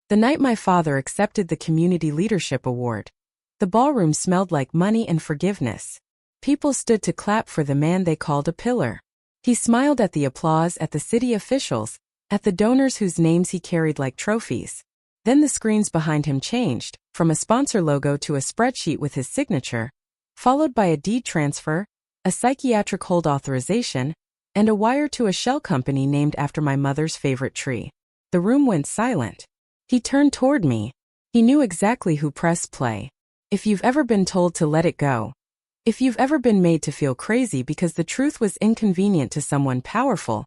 The night my father accepted the Community Leadership Award. The ballroom smelled like money and forgiveness. People stood to clap for the man they called a pillar. He smiled at the applause at the city officials, at the donors whose names he carried like trophies. Then the screens behind him changed, from a sponsor logo to a spreadsheet with his signature, followed by a deed transfer, a psychiatric hold authorization, and a wire to a shell company named after my mother's favorite tree. The room went silent. He turned toward me. He knew exactly who pressed play. If you've ever been told to let it go, if you've ever been made to feel crazy because the truth was inconvenient to someone powerful,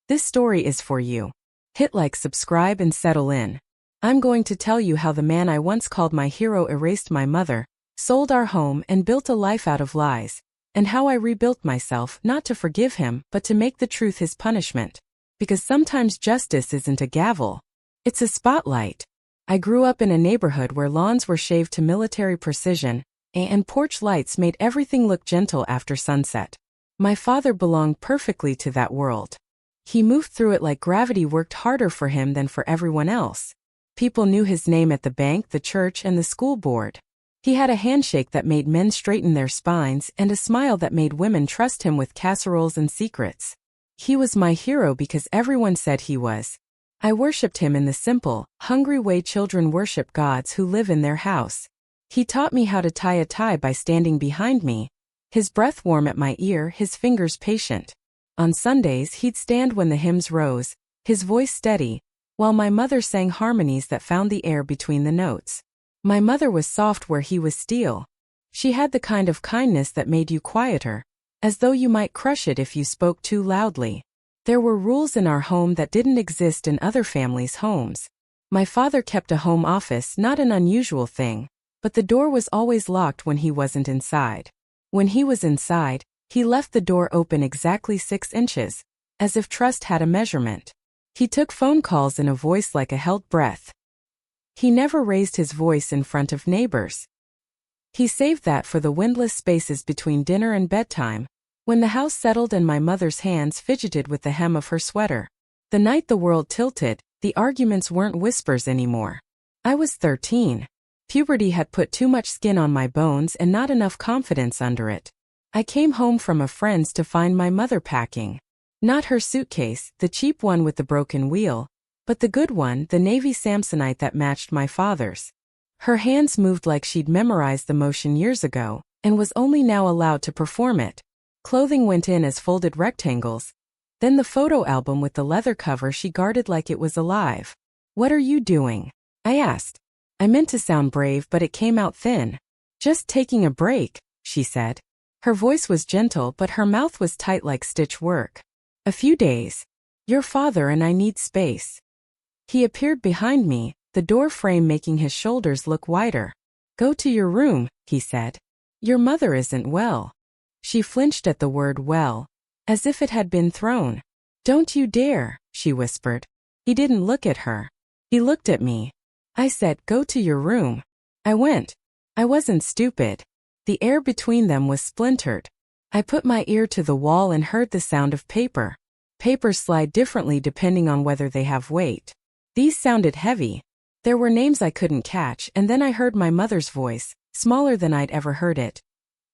this story is for you. Hit like, subscribe, and settle in. I'm going to tell you how the man I once called my hero erased my mother, sold our home, and built a life out of lies, and how I rebuilt myself not to forgive him but to make the truth his punishment. Because sometimes justice isn't a gavel. It's a spotlight. I grew up in a neighborhood where lawns were shaved to military precision, and porch lights made everything look gentle after sunset. My father belonged perfectly to that world. He moved through it like gravity worked harder for him than for everyone else. People knew his name at the bank, the church, and the school board. He had a handshake that made men straighten their spines and a smile that made women trust him with casseroles and secrets. He was my hero because everyone said he was. I worshipped him in the simple, hungry way children worship gods who live in their house. He taught me how to tie a tie by standing behind me, his breath warm at my ear, his fingers patient. On Sundays he'd stand when the hymns rose, his voice steady, while my mother sang harmonies that found the air between the notes. My mother was soft where he was steel. She had the kind of kindness that made you quieter, as though you might crush it if you spoke too loudly. There were rules in our home that didn't exist in other families' homes. My father kept a home office, not an unusual thing, but the door was always locked when he wasn't inside. When he was inside, he left the door open exactly 6 inches, as if trust had a measurement. He took phone calls in a voice like a held breath. He never raised his voice in front of neighbors. He saved that for the windless spaces between dinner and bedtime, when the house settled and my mother's hands fidgeted with the hem of her sweater. The night the world tilted, the arguments weren't whispers anymore. I was 13. Puberty had put too much skin on my bones and not enough confidence under it. I came home from a friend's to find my mother packing. Not her suitcase, the cheap one with the broken wheel, but the good one, the navy Samsonite that matched my father's. Her hands moved like she'd memorized the motion years ago, and was only now allowed to perform it. Clothing went in as folded rectangles. Then the photo album with the leather cover she guarded like it was alive. "What are you doing?" I asked. I meant to sound brave, but it came out thin. "Just taking a break," she said. Her voice was gentle, but her mouth was tight like stitch work. "A few days. Your father and I need space." He appeared behind me, the door frame making his shoulders look wider. "Go to your room," he said. "Your mother isn't well." She flinched at the word well, as if it had been thrown. "Don't you dare," she whispered. He didn't look at her. He looked at me. I said, "Go to your room." I went. I wasn't stupid. The air between them was splintered. I put my ear to the wall and heard the sound of paper. Papers slide differently depending on whether they have weight. These sounded heavy. There were names I couldn't catch, and then I heard my mother's voice, smaller than I'd ever heard it.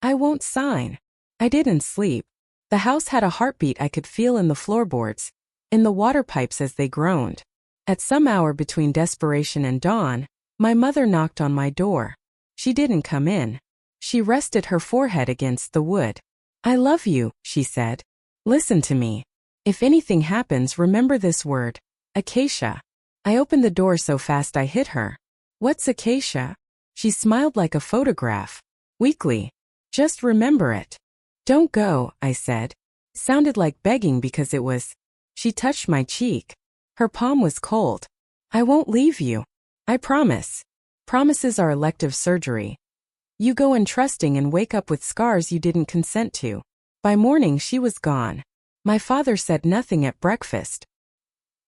"I won't sign." I didn't sleep. The house had a heartbeat I could feel in the floorboards, in the water pipes as they groaned. At some hour between desperation and dawn, my mother knocked on my door. She didn't come in. She rested her forehead against the wood. "I love you," she said. "Listen to me. If anything happens, remember this word, acacia." I opened the door so fast I hit her. "What's acacia?" She smiled like a photograph. Weakly. "Just remember it." "Don't go," I said. Sounded like begging because it was. She touched my cheek. Her palm was cold. "I won't leave you. I promise." Promises are elective surgery. You go in trusting and wake up with scars you didn't consent to. By morning she was gone. My father said nothing at breakfast.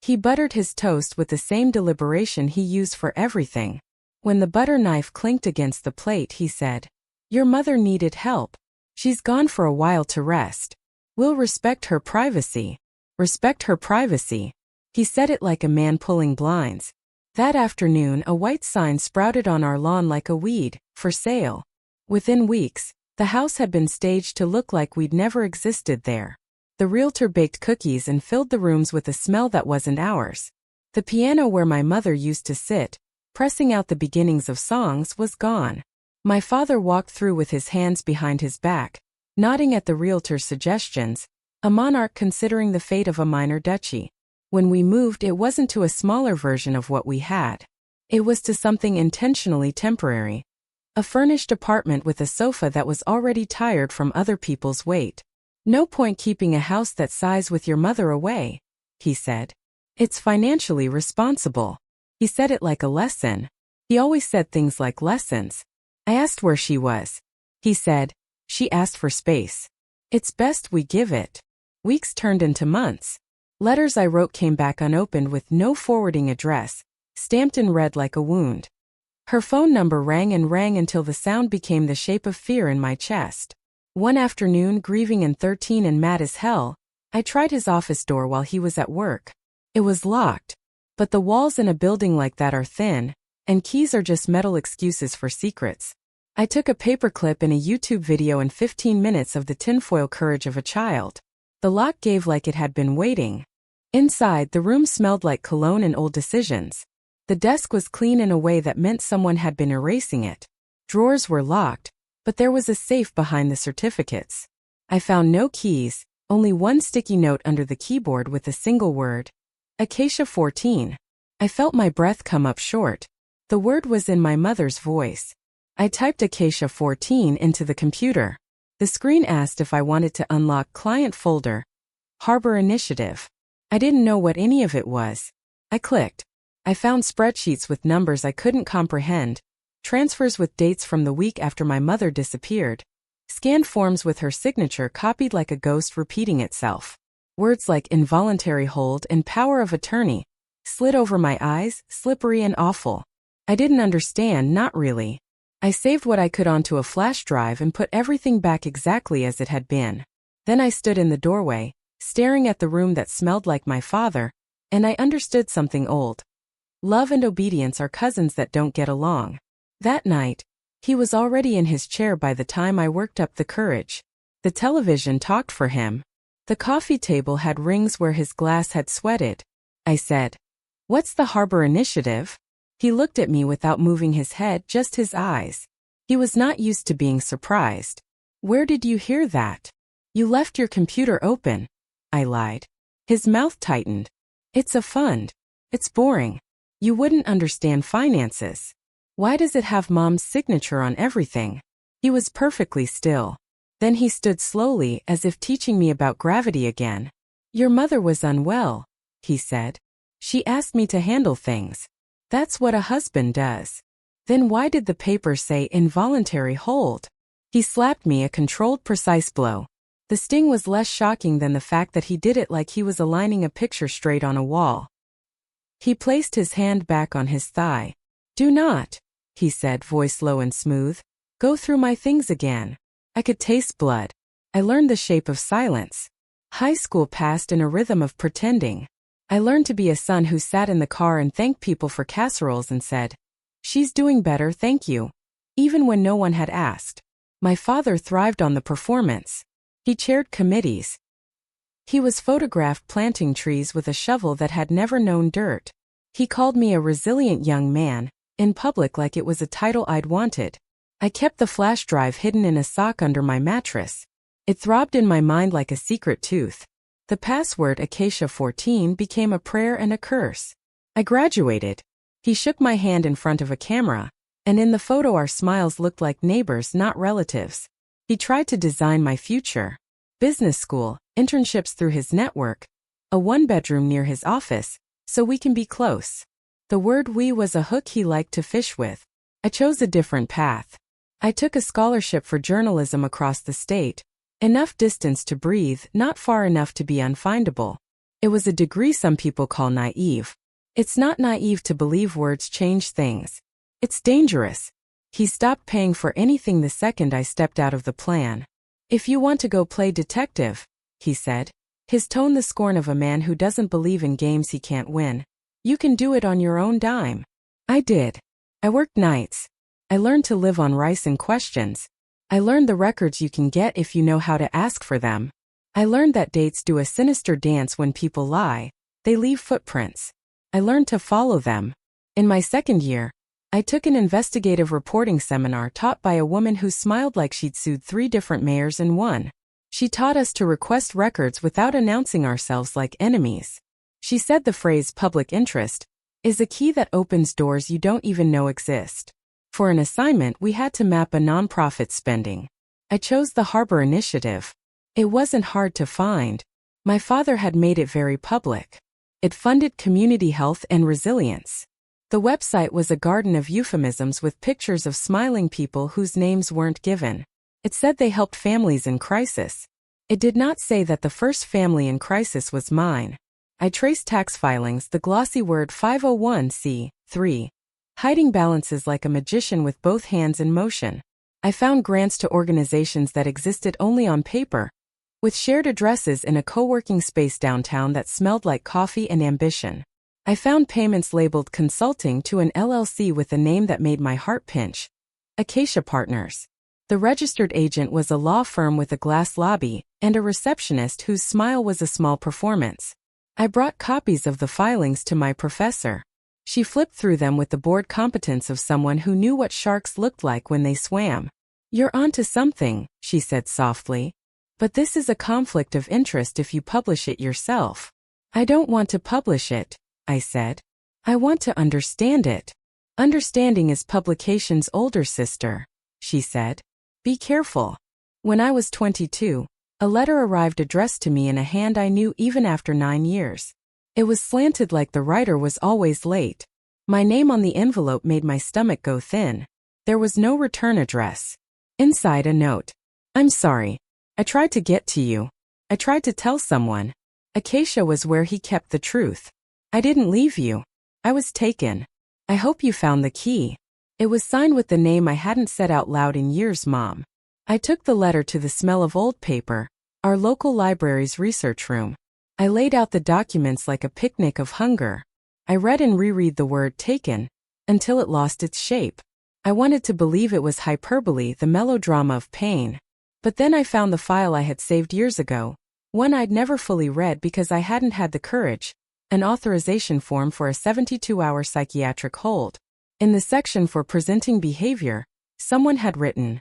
He buttered his toast with the same deliberation he used for everything. When the butter knife clinked against the plate, he said, "Your mother needed help. She's gone for a while to rest. We'll respect her privacy." Respect her privacy. He said it like a man pulling blinds. That afternoon, a white sign sprouted on our lawn like a weed, for sale. Within weeks, the house had been staged to look like we'd never existed there. The realtor baked cookies and filled the rooms with a smell that wasn't ours. The piano where my mother used to sit, pressing out the beginnings of songs, was gone. My father walked through with his hands behind his back, nodding at the realtor's suggestions, a monarch considering the fate of a minor duchy. When we moved, it wasn't to a smaller version of what we had. It was to something intentionally temporary. A furnished apartment with a sofa that was already tired from other people's weight. No point keeping a house that size with your mother away, he said. It's financially responsible. He said it like a lesson. He always said things like lessons. I asked where she was. He said, she asked for space. It's best we give it. Weeks turned into months. Letters I wrote came back unopened with no forwarding address, stamped in red like a wound. Her phone number rang and rang until the sound became the shape of fear in my chest. One afternoon, grieving and 13 and mad as hell, I tried his office door while he was at work. It was locked. But the walls in a building like that are thin, and keys are just metal excuses for secrets. I took a paperclip and a YouTube video and 15 minutes of the tinfoil courage of a child. The lock gave like it had been waiting. Inside, the room smelled like cologne and old decisions. The desk was clean in a way that meant someone had been erasing it. Drawers were locked, but there was a safe behind the certificates. I found no keys, only one sticky note under the keyboard with a single word. Acacia 14. I felt my breath come up short. The word was in my mother's voice. I typed Acacia 14 into the computer. The screen asked if I wanted to unlock client folder. Harbor Initiative. I didn't know what any of it was. I clicked. I found spreadsheets with numbers I couldn't comprehend, transfers with dates from the week after my mother disappeared, scanned forms with her signature copied like a ghost repeating itself. Words like involuntary hold and power of attorney slid over my eyes, slippery and awful. I didn't understand, not really. I saved what I could onto a flash drive and put everything back exactly as it had been. Then I stood in the doorway, staring at the room that smelled like my father, and I understood something old. Love and obedience are cousins that don't get along. That night, he was already in his chair by the time I worked up the courage. The television talked for him. The coffee table had rings where his glass had sweated. I said, "What's the Harbor Initiative?" He looked at me without moving his head, just his eyes. He was not used to being surprised. "Where did you hear that?" "You left your computer open," I lied. His mouth tightened. "It's a fund. It's boring. You wouldn't understand finances. Why does it have Mom's signature on everything?" He was perfectly still. Then he stood slowly, as if teaching me about gravity again. "Your mother was unwell," he said. "She asked me to handle things. That's what a husband does." "Then why did the paper say involuntary hold?" He slapped me, a controlled, precise blow. The sting was less shocking than the fact that he did it like he was aligning a picture straight on a wall. He placed his hand back on his thigh. "Do not," he said, voice low and smooth. "Go through my things again." I could taste blood. I learned the shape of silence. High school passed in a rhythm of pretending. I learned to be a son who sat in the car and thanked people for casseroles and said, "She's doing better, thank you," even when no one had asked. My father thrived on the performance. He chaired committees. He was photographed planting trees with a shovel that had never known dirt. He called me a resilient young man, in public like it was a title I'd wanted. I kept the flash drive hidden in a sock under my mattress. It throbbed in my mind like a secret tooth. The password Acacia 14 became a prayer and a curse. I graduated. He shook my hand in front of a camera, and in the photo our smiles looked like neighbors, not relatives. He tried to design my future. Business school, internships through his network, a one-bedroom near his office, so we can be close. The word "we" was a hook he liked to fish with. I chose a different path. I took a scholarship for journalism across the state. Enough distance to breathe, not far enough to be unfindable. It was a degree some people call naive. It's not naive to believe words change things. It's dangerous. He stopped paying for anything the second I stepped out of the plan. "If you want to go play detective," he said, his tone the scorn of a man who doesn't believe in games he can't win, "you can do it on your own dime." I did. I worked nights. I learned to live on rice and questions. I learned the records you can get if you know how to ask for them. I learned that dates do a sinister dance when people lie. They leave footprints. I learned to follow them. In my second year, I took an investigative reporting seminar taught by a woman who smiled like she'd sued 3 different mayors in one. She taught us to request records without announcing ourselves like enemies. She said the phrase public interest is a key that opens doors you don't even know exist. For an assignment, we had to map a nonprofit spending. I chose the Harbor Initiative. It wasn't hard to find. My father had made it very public. It funded community health and resilience. The website was a garden of euphemisms with pictures of smiling people whose names weren't given. It said they helped families in crisis. It did not say that the first family in crisis was mine. I traced tax filings, the glossy word 501c3. Hiding balances like a magician with both hands in motion. I found grants to organizations that existed only on paper, with shared addresses in a co-working space downtown that smelled like coffee and ambition. I found payments labeled consulting to an LLC with a name that made my heart pinch. Acacia Partners. The registered agent was a law firm with a glass lobby, and a receptionist whose smile was a small performance. I brought copies of the filings to my professor. She flipped through them with the bored competence of someone who knew what sharks looked like when they swam. "You're onto something," she said softly. "But this is a conflict of interest if you publish it yourself." "I don't want to publish it," I said. "I want to understand it." "Understanding is publication's older sister," she said. "Be careful." When I was 22, a letter arrived addressed to me in a hand I knew even after 9 years. It was slanted like the writer was always late. My name on the envelope made my stomach go thin. There was no return address. Inside, a note. "I'm sorry. I tried to get to you. I tried to tell someone. Acacia was where he kept the truth. I didn't leave you. I was taken. I hope you found the key." It was signed with the name I hadn't said out loud in years, Mom. I took the letter to the smell of old paper, our local library's research room. I laid out the documents like a picnic of hunger. I read and reread the word taken, until it lost its shape. I wanted to believe it was hyperbole, the melodrama of pain. But then I found the file I had saved years ago, one I'd never fully read because I hadn't had the courage, an authorization form for a 72-hour psychiatric hold. In the section for presenting behavior, someone had written,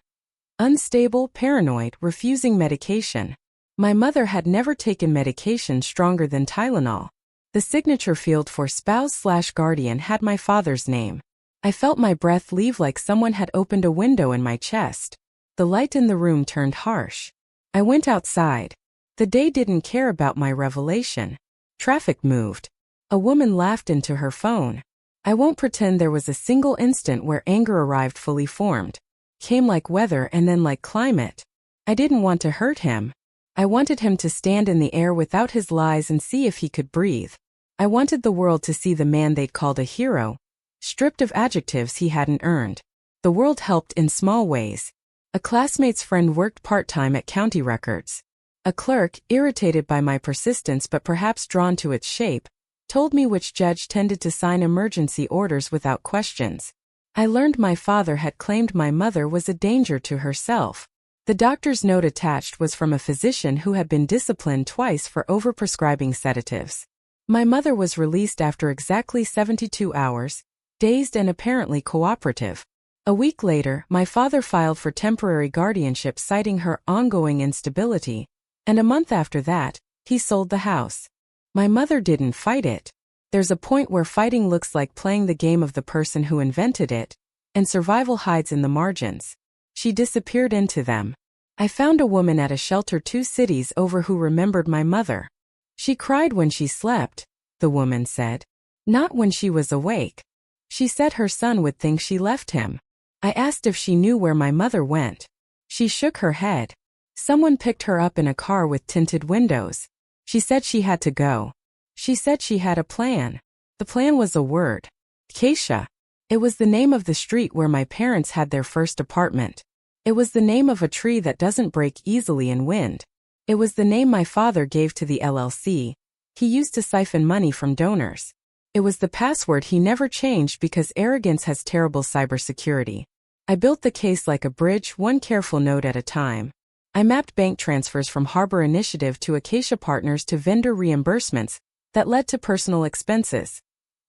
"Unstable, paranoid, refusing medication." My mother had never taken medication stronger than Tylenol. The signature field for spouse/guardian had my father's name. I felt my breath leave like someone had opened a window in my chest. The light in the room turned harsh. I went outside. The day didn't care about my revelation. Traffic moved. A woman laughed into her phone. I won't pretend there was a single instant where anger arrived fully formed. Came like weather and then like climate. I didn't want to hurt him. I wanted him to stand in the air without his lies and see if he could breathe. I wanted the world to see the man they'd called a hero, stripped of adjectives he hadn't earned. The world helped in small ways. A classmate's friend worked part-time at county records. A clerk, irritated by my persistence but perhaps drawn to its shape, told me which judge tended to sign emergency orders without questions. I learned my father had claimed my mother was a danger to herself. The doctor's note attached was from a physician who had been disciplined twice for overprescribing sedatives. My mother was released after exactly 72 hours, dazed and apparently cooperative. A week later, my father filed for temporary guardianship citing her ongoing instability, and a month after that, he sold the house. My mother didn't fight it. There's a point where fighting looks like playing the game of the person who invented it, and survival hides in the margins. She disappeared into them. I found a woman at a shelter 2 cities over who remembered my mother. She cried when she slept, the woman said. Not when she was awake. She said her son would think she left him. I asked if she knew where my mother went. She shook her head. Someone picked her up in a car with tinted windows. She said she had to go. She said she had a plan. The plan was a word. Acacia. It was the name of the street where my parents had their first apartment. It was the name of a tree that doesn't break easily in wind. It was the name my father gave to the LLC he used to siphon money from donors. It was the password he never changed because arrogance has terrible cybersecurity. I built the case like a bridge, one careful note at a time. I mapped bank transfers from Harbor Initiative to Acacia Partners to vendor reimbursements that led to personal expenses.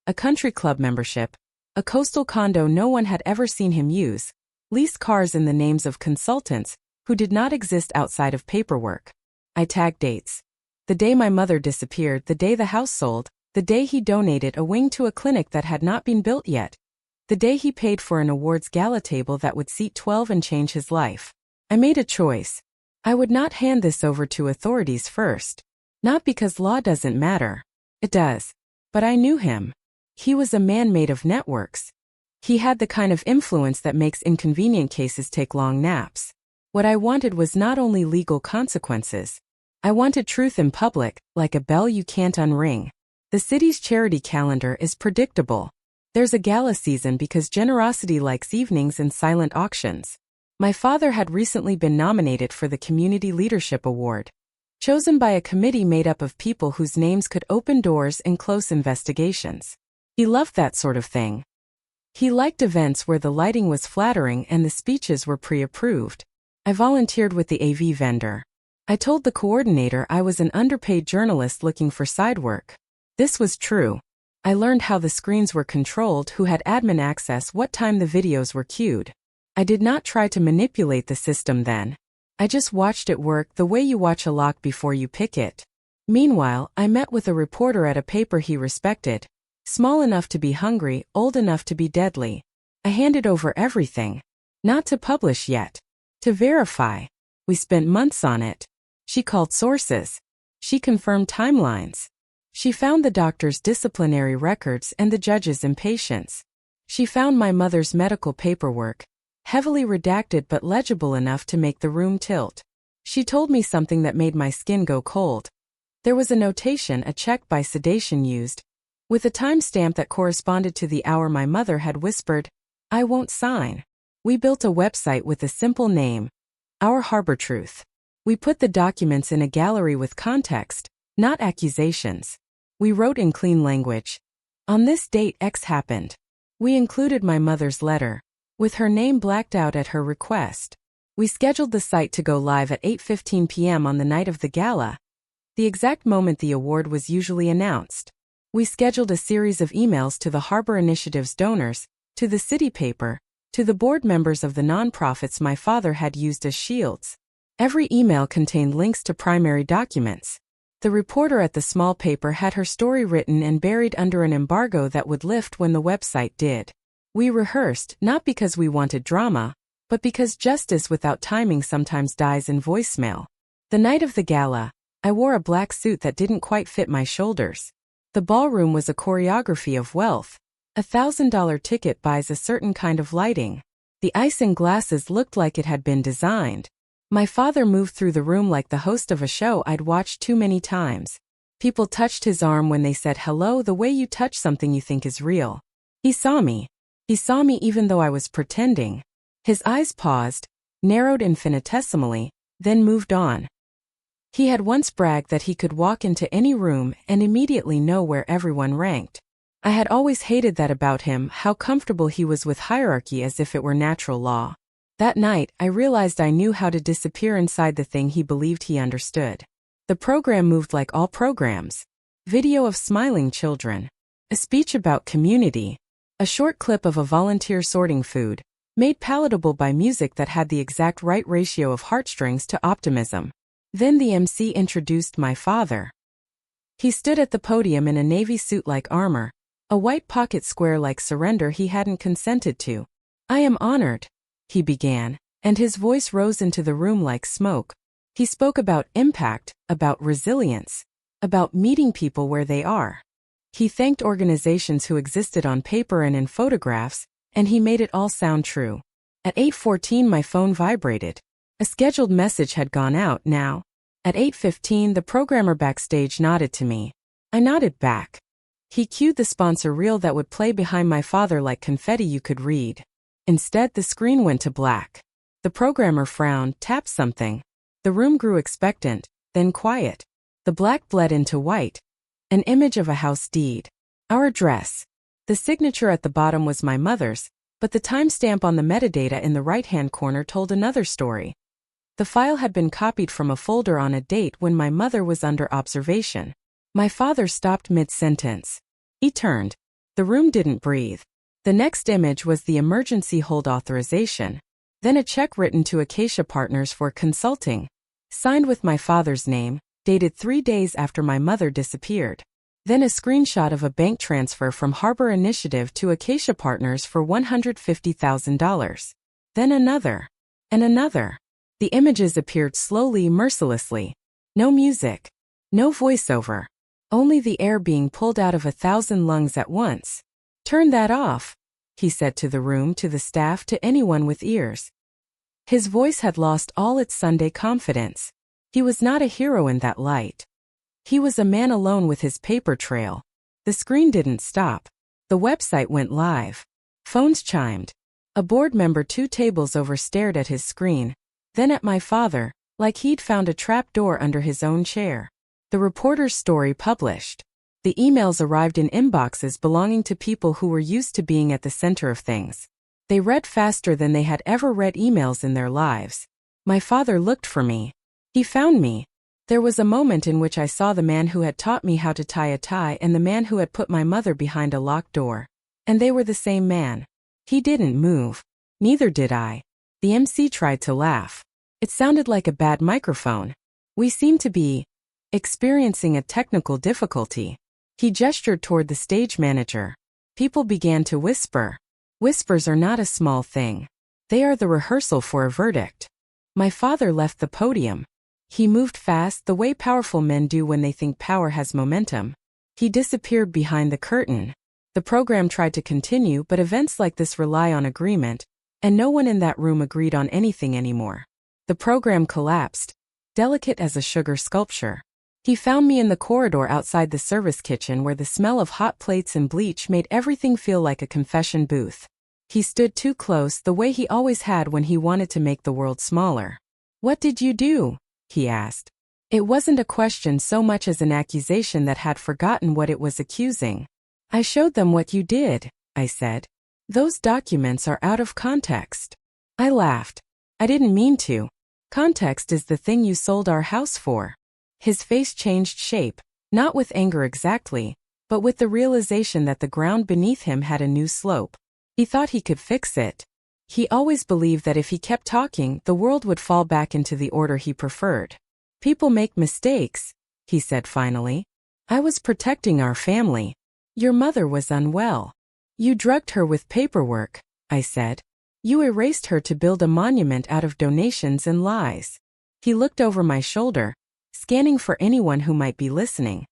A country club membership, a coastal condo no one had ever seen him use, leased cars in the names of consultants who did not exist outside of paperwork. I tagged dates. The day my mother disappeared, the day the house sold, the day he donated a wing to a clinic that had not been built yet, the day he paid for an awards gala table that would seat 12 and change his life. I made a choice. I would not hand this over to authorities first. Not because law doesn't matter. It does. But I knew him. He was a man made of networks. He had the kind of influence that makes inconvenient cases take long naps. What I wanted was not only legal consequences. I wanted truth in public, like a bell you can't unring. The city's charity calendar is predictable. There's a gala season because generosity likes evenings and silent auctions. My father had recently been nominated for the Community Leadership Award, chosen by a committee made up of people whose names could open doors in close investigations. He loved that sort of thing. He liked events where the lighting was flattering and the speeches were pre-approved. I volunteered with the AV vendor. I told the coordinator I was an underpaid journalist looking for side work. This was true. I learned how the screens were controlled, who had admin access, what time the videos were queued. I did not try to manipulate the system then. I just watched it work the way you watch a lock before you pick it. Meanwhile, I met with a reporter at a paper he respected. Small enough to be hungry, old enough to be deadly. I handed over everything. Not to publish yet. To verify. We spent months on it. She called sources. She confirmed timelines. She found the doctor's disciplinary records and the judge's impatience. She found my mother's medical paperwork, heavily redacted but legible enough to make the room tilt. She told me something that made my skin go cold. There was a notation, a check by sedation used, with a timestamp that corresponded to the hour my mother had whispered, "I won't sign." We built a website with a simple name, Our Harbor Truth. We put the documents in a gallery with context, not accusations. We wrote in clean language. On this date X happened. We included my mother's letter, with her name blacked out at her request. We scheduled the site to go live at 8:15 p.m. on the night of the gala, the exact moment the award was usually announced. We scheduled a series of emails to the Harbor Initiative's donors, to the city paper, to the board members of the nonprofits my father had used as shields. Every email contained links to primary documents. The reporter at the small paper had her story written and buried under an embargo that would lift when the website did. We rehearsed, not because we wanted drama, but because justice without timing sometimes dies in voicemail. The night of the gala, I wore a black suit that didn't quite fit my shoulders. The ballroom was a choreography of wealth. A $1,000 ticket buys a certain kind of lighting. The ice in glasses looked like it had been designed. My father moved through the room like the host of a show I'd watched too many times. People touched his arm when they said hello, the way you touch something you think is real. He saw me. He saw me even though I was pretending. His eyes paused, narrowed infinitesimally, then moved on. He had once bragged that he could walk into any room and immediately know where everyone ranked. I had always hated that about him, how comfortable he was with hierarchy as if it were natural law. That night, I realized I knew how to disappear inside the thing he believed he understood. The program moved like all programs. Video of smiling children. A speech about community. A short clip of a volunteer sorting food, made palatable by music that had the exact right ratio of heartstrings to optimism. Then the MC introduced my father. He stood at the podium in a navy suit like armor, a white pocket square like surrender he hadn't consented to. "I am honored," he began, and his voice rose into the room like smoke. He spoke about impact, about resilience, about meeting people where they are. He thanked organizations who existed on paper and in photographs, and he made it all sound true. At 8:14 my phone vibrated. A scheduled message had gone out now. At 8:15 the programmer backstage nodded to me. I nodded back. He cued the sponsor reel that would play behind my father like confetti you could read. Instead the screen went to black. The programmer frowned, tapped something. The room grew expectant, then quiet. The black bled into white. An image of a house deed. Our address. The signature at the bottom was my mother's, but the timestamp on the metadata in the right-hand corner told another story. The file had been copied from a folder on a date when my mother was under observation. My father stopped mid-sentence. He turned. The room didn't breathe. The next image was the emergency hold authorization. Then a check written to Acacia Partners for consulting, signed with my father's name, dated 3 days after my mother disappeared. Then a screenshot of a bank transfer from Harbor Initiative to Acacia Partners for $150,000. Then another. And another. The images appeared slowly, mercilessly. No music. No voiceover. Only the air being pulled out of 1,000 lungs at once. "Turn that off," he said to the room, to the staff, to anyone with ears. His voice had lost all its Sunday confidence. He was not a hero in that light. He was a man alone with his paper trail. The screen didn't stop. The website went live. Phones chimed. A board member 2 tables over stared at his screen, then at my father, like he'd found a trap door under his own chair. The reporter's story published. The emails arrived in inboxes belonging to people who were used to being at the center of things. They read faster than they had ever read emails in their lives. My father looked for me. He found me. There was a moment in which I saw the man who had taught me how to tie a tie and the man who had put my mother behind a locked door. And they were the same man. He didn't move. Neither did I. The MC tried to laugh. It sounded like a bad microphone. We seemed to be experiencing a technical difficulty. He gestured toward the stage manager. People began to whisper. Whispers are not a small thing. They are the rehearsal for a verdict. My father left the podium. He moved fast, the way powerful men do when they think power has momentum. He disappeared behind the curtain. The program tried to continue, but events like this rely on agreement, and no one in that room agreed on anything anymore. The program collapsed, delicate as a sugar sculpture. He found me in the corridor outside the service kitchen where the smell of hot plates and bleach made everything feel like a confession booth. He stood too close, the way he always had when he wanted to make the world smaller. "What did you do?" he asked. It wasn't a question so much as an accusation that had forgotten what it was accusing. "I showed them what you did," I said. "Those documents are out of context." I laughed. "I didn't mean to. Context is the thing you sold our house for." His face changed shape, not with anger exactly, but with the realization that the ground beneath him had a new slope. He thought he could fix it. He always believed that if he kept talking, the world would fall back into the order he preferred. "People make mistakes," he said finally. "I was protecting our family. Your mother was unwell. You drugged her with paperwork," I said. "You erased her to build a monument out of donations and lies." He looked over my shoulder, scanning for anyone who might be listening.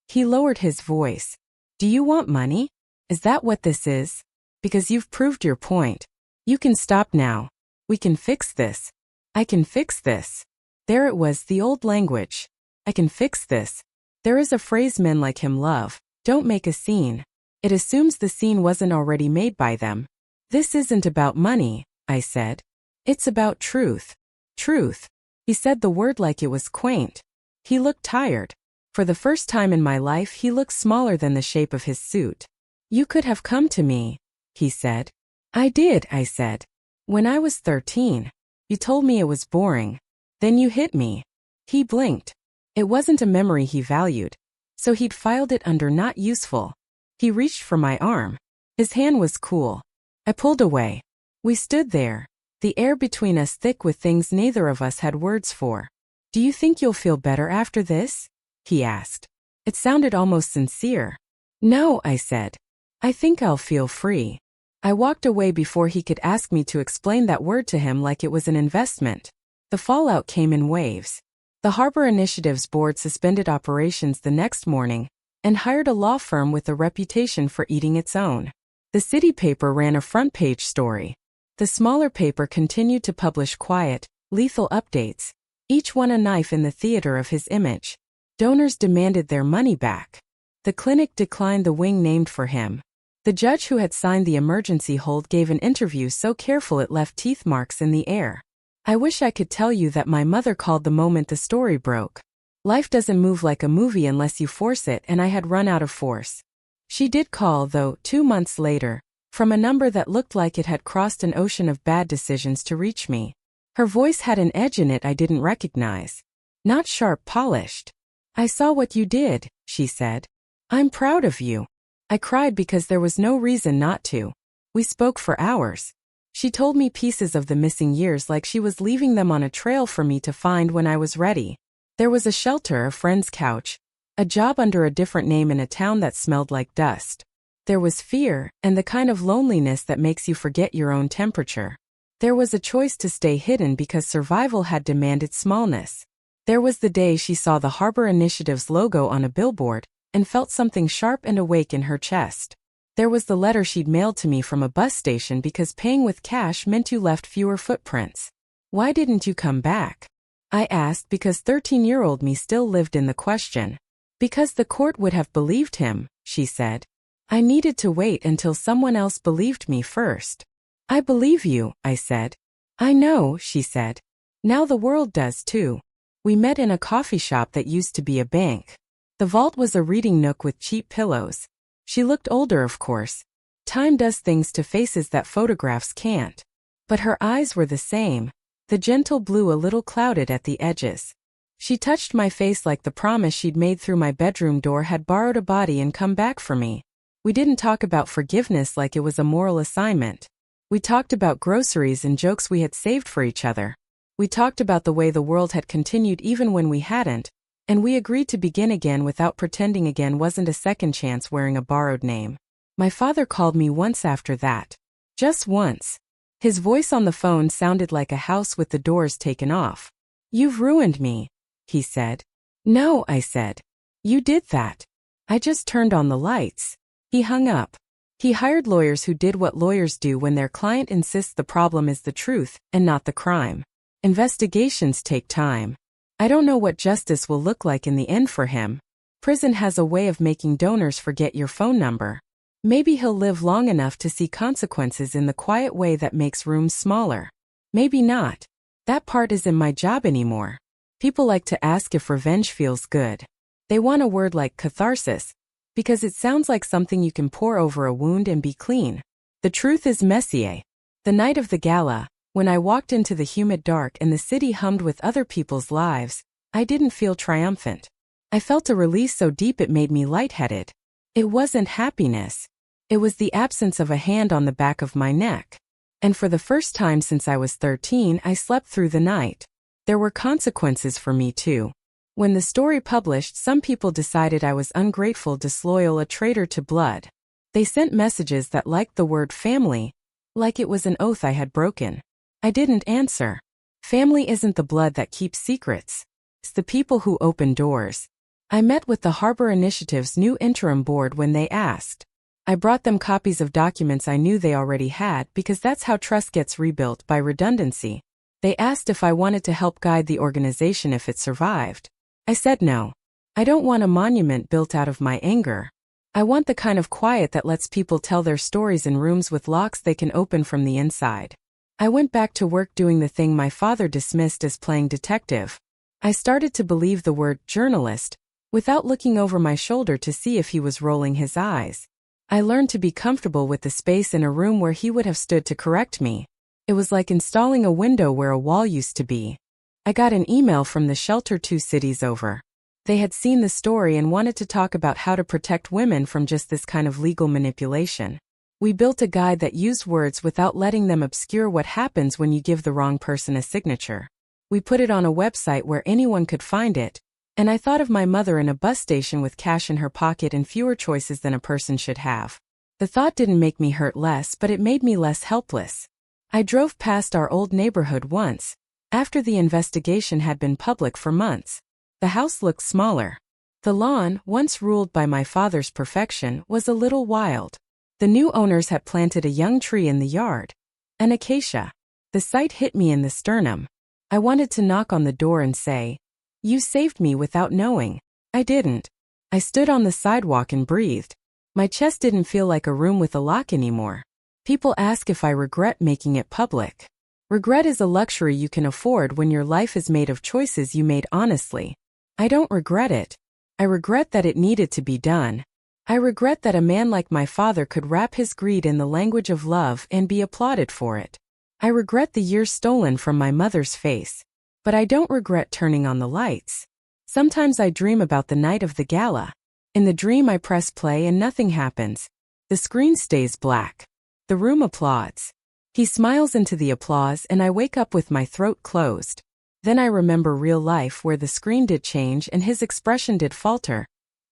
He lowered his voice. "Do you want money? Is that what this is? Because you've proved your point. You can stop now. We can fix this. I can fix this." There it was, the old language. I can fix this. There is a phrase men like him love. Don't make a scene. It assumes the scene wasn't already made by them. "This isn't about money," I said. "It's about truth." Truth. He said the word like it was quaint. He looked tired. For the first time in my life, he looked smaller than the shape of his suit. "You could have come to me," he said. "I did," I said. "When I was 13. You told me it was boring. Then you hit me." He blinked. It wasn't a memory he valued, so he'd filed it under not useful. He reached for my arm. His hand was cool. I pulled away. We stood there, the air between us thick with things neither of us had words for. "Do you think you'll feel better after this?" he asked. It sounded almost sincere. "No," I said. "I think I'll feel free." I walked away before he could ask me to explain that word to him like it was an investment. The fallout came in waves. The Harbor Initiative's board suspended operations the next morning and hired a law firm with a reputation for eating its own. The city paper ran a front-page story. The smaller paper continued to publish quiet, lethal updates, each one a knife in the theater of his image. Donors demanded their money back. The clinic declined the wing named for him. The judge who had signed the emergency hold gave an interview so careful it left teeth marks in the air. I wish I could tell you that my mother called the moment the story broke. Life doesn't move like a movie unless you force it, and I had run out of force. She did call, though, 2 months later, from a number that looked like it had crossed an ocean of bad decisions to reach me. Her voice had an edge in it I didn't recognize. Not sharp, polished. "I saw what you did," she said. "I'm proud of you." I cried because there was no reason not to. We spoke for hours. She told me pieces of the missing years like she was leaving them on a trail for me to find when I was ready. There was a shelter, a friend's couch, a job under a different name in a town that smelled like dust. There was fear, and the kind of loneliness that makes you forget your own temperature. There was a choice to stay hidden because survival had demanded smallness. There was the day she saw the Harbor Initiative's logo on a billboard and felt something sharp and awake in her chest. There was the letter she'd mailed to me from a bus station because paying with cash meant you left fewer footprints. "Why didn't you come back?" I asked because 13-year-old me still lived in the question. "Because the court would have believed him," she said. "I needed to wait until someone else believed me first." "I believe you," I said. "I know," she said. "Now the world does too." We met in a coffee shop that used to be a bank. The vault was a reading nook with cheap pillows. She looked older, of course. Time does things to faces that photographs can't. But her eyes were the same, the gentle blue a little clouded at the edges. She touched my face like the promise she'd made through my bedroom door had borrowed a body and come back for me. We didn't talk about forgiveness like it was a moral assignment. We talked about groceries and jokes we had saved for each other. We talked about the way the world had continued even when we hadn't, and we agreed to begin again without pretending again wasn't a second chance wearing a borrowed name. My father called me once after that. Just once. His voice on the phone sounded like a house with the doors taken off. "You've ruined me," he said. "No," I said. "You did that. I just turned on the lights." He hung up. He hired lawyers who did what lawyers do when their client insists the problem is the truth and not the crime. Investigations take time. I don't know what justice will look like in the end for him. Prison has a way of making donors forget your phone number. Maybe he'll live long enough to see consequences in the quiet way that makes rooms smaller. Maybe not. That part isn't my job anymore. People like to ask if revenge feels good. They want a word like catharsis, because it sounds like something you can pour over a wound and be clean. The truth is messier. The night of the gala, when I walked into the humid dark and the city hummed with other people's lives, I didn't feel triumphant. I felt a release so deep it made me lightheaded. It wasn't happiness. It was the absence of a hand on the back of my neck. And for the first time since I was 13, I slept through the night. There were consequences for me too. When the story published, some people decided I was ungrateful, disloyal, a traitor to blood. They sent messages that liked the word family, like it was an oath I had broken. I didn't answer. Family isn't the blood that keeps secrets. It's the people who open doors. I met with the Harbor Initiative's new interim board when they asked. I brought them copies of documents I knew they already had because that's how trust gets rebuilt, by redundancy. They asked if I wanted to help guide the organization if it survived. I said no. I don't want a monument built out of my anger. I want the kind of quiet that lets people tell their stories in rooms with locks they can open from the inside. I went back to work doing the thing my father dismissed as playing detective. I started to believe the word journalist, without looking over my shoulder to see if he was rolling his eyes. I learned to be comfortable with the space in a room where he would have stood to correct me. It was like installing a window where a wall used to be. I got an email from the shelter 2 cities over. They had seen the story and wanted to talk about how to protect women from just this kind of legal manipulation. We built a guide that used words without letting them obscure what happens when you give the wrong person a signature. We put it on a website where anyone could find it, and I thought of my mother in a bus station with cash in her pocket and fewer choices than a person should have. The thought didn't make me hurt less, but it made me less helpless. I drove past our old neighborhood once, after the investigation had been public for months. The house looked smaller. The lawn, once ruled by my father's perfection, was a little wild. The new owners had planted a young tree in the yard, an acacia. The sight hit me in the sternum. I wanted to knock on the door and say, "You saved me," without knowing. I didn't. I stood on the sidewalk and breathed. My chest didn't feel like a room with a lock anymore. People ask if I regret making it public. Regret is a luxury you can afford when your life is made of choices you made honestly. I don't regret it. I regret that it needed to be done. I regret that a man like my father could wrap his greed in the language of love and be applauded for it. I regret the years stolen from my mother's face. But I don't regret turning on the lights. Sometimes I dream about the night of the gala. In the dream I press play and nothing happens. The screen stays black. The room applauds. He smiles into the applause and I wake up with my throat closed. Then I remember real life where the screen did change and his expression did falter.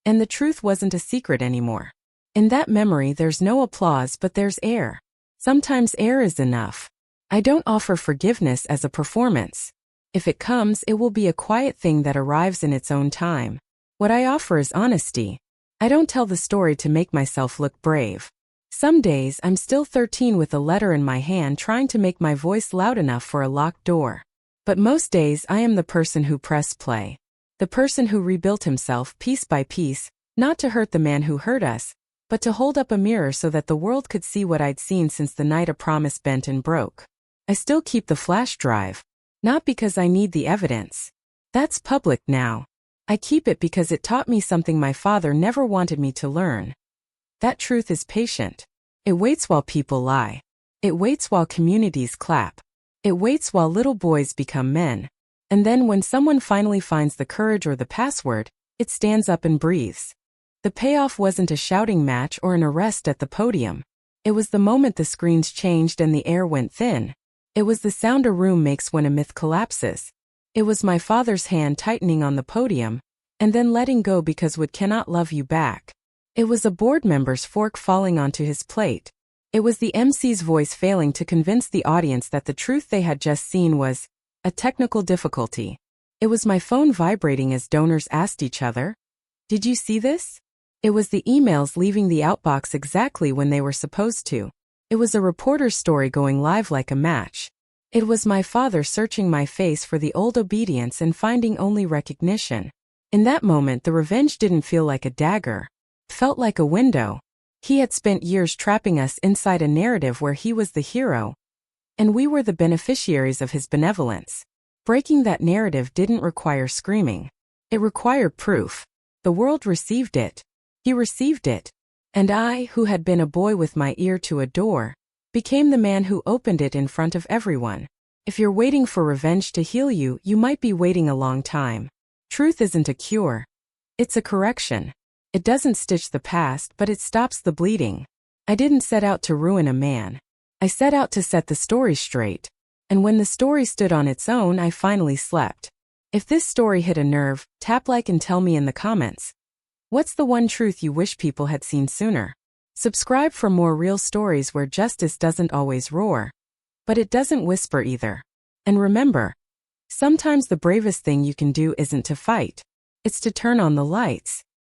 And the truth wasn't a secret anymore. In that memory there's no applause but there's air. Sometimes air is enough. I don't offer forgiveness as a performance. If it comes, it will be a quiet thing that arrives in its own time. What I offer is honesty. I don't tell the story to make myself look brave. Some days I'm still 13 with a letter in my hand trying to make my voice loud enough for a locked door. But most days I am the person who pressed play. The person who rebuilt himself piece by piece, not to hurt the man who hurt us, but to hold up a mirror so that the world could see what I'd seen since the night a promise bent and broke. I still keep the flash drive. Not because I need the evidence. That's public now. I keep it because it taught me something my father never wanted me to learn. That truth is patient. It waits while people lie. It waits while communities clap. It waits while little boys become men. And then when someone finally finds the courage or the password, it stands up and breathes. The payoff wasn't a shouting match or an arrest at the podium. It was the moment the screens changed and the air went thin. It was the sound a room makes when a myth collapses. It was my father's hand tightening on the podium, and then letting go because wood cannot love you back. It was a board member's fork falling onto his plate. It was the MC's voice failing to convince the audience that the truth they had just seen was a technical difficulty. It was my phone vibrating as donors asked each other, "Did you see this?" It was the emails leaving the outbox exactly when they were supposed to. It was a reporter's story going live like a match. It was my father searching my face for the old obedience and finding only recognition. In that moment the revenge didn't feel like a dagger. It felt like a window. He had spent years trapping us inside a narrative where he was the hero, and we were the beneficiaries of his benevolence. Breaking that narrative didn't require screaming. It required proof. The world received it. He received it. And I, who had been a boy with my ear to a door, became the man who opened it in front of everyone. If you're waiting for revenge to heal you, you might be waiting a long time. Truth isn't a cure. It's a correction. It doesn't stitch the past, but it stops the bleeding. I didn't set out to ruin a man. I set out to set the story straight. And when the story stood on its own, I finally slept. If this story hit a nerve, tap like and tell me in the comments. What's the one truth you wish people had seen sooner? Subscribe for more real stories where justice doesn't always roar, but it doesn't whisper either. And remember, sometimes the bravest thing you can do isn't to fight. It's to turn on the lights.